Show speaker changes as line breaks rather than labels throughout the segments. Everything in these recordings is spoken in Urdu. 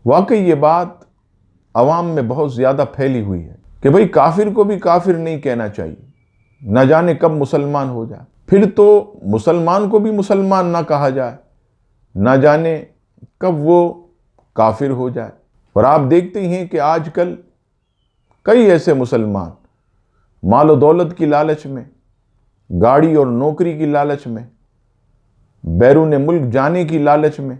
واقعی یہ بات عوام میں بہت زیادہ پھیلی ہوئی ہے کہ بھئی کافر کو بھی کافر نہیں کہنا چاہیے، نہ جانے کب مسلمان ہو جائے، پھر تو مسلمان کو بھی مسلمان نہ کہا جائے، نہ جانے کب وہ کافر ہو جائے۔ اور آپ دیکھتے ہیں کہ آج کل کئی ایسے مسلمان مال و دولت کی لالچ میں، گاڑی اور نوکری کی لالچ میں، بیرون ملک جانے کی لالچ میں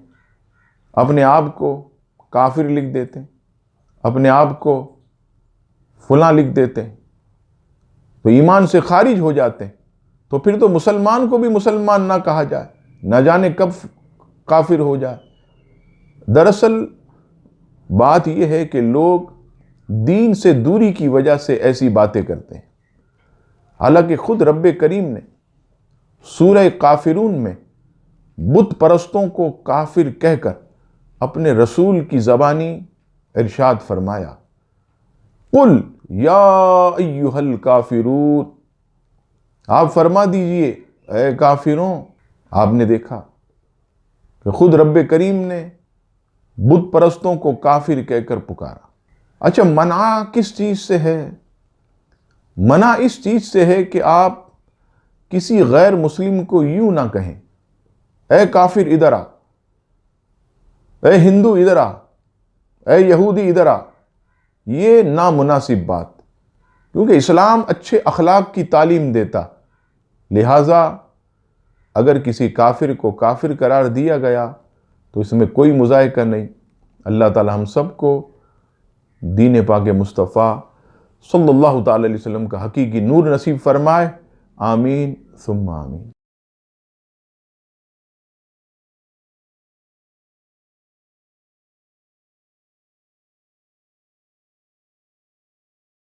اپنے آپ کو کافر لکھ دیتے ہیں، اپنے آپ کو فلاں لکھ دیتے ہیں، تو ایمان سے خارج ہو جاتے ہیں۔ تو پھر تو مسلمان کو بھی مسلمان نہ کہا جائے، نہ جانے کب کافر ہو جائے۔ دراصل بات یہ ہے کہ لوگ دین سے دوری کی وجہ سے ایسی باتیں کرتے ہیں، حالانکہ خود رب کریم نے سورہ کافرون میں بت پرستوں کو کافر کہہ کر اپنے رسول کی زبانی ارشاد فرمایا، قل یا ایھا الکافرون، آپ فرما دیجئے اے کافروں۔ آپ نے دیکھا کہ خود رب کریم نے بت پرستوں کو کافر کہہ کر پکارا۔ اچھا، منع کس چیز سے ہے؟ منع اس چیز سے ہے کہ آپ کسی غیر مسلم کو یوں نہ کہیں، اے کافر ادھر آ، اے ہندو ادھر آ، اے یہودی ادھر آ۔ یہ نامناسب بات، کیونکہ اسلام اچھے اخلاق کی تعلیم دیتا، لہٰذا اگر کسی کافر کو کافر قرار دیا گیا تو اس میں کوئی مذائقہ نہیں۔ اللہ تعالی ہم سب کو دین پاک مصطفیٰ صلی اللہ تعالی علیہ وسلم کا حقیقی نور نصیب فرمائے، آمین ثم آمین۔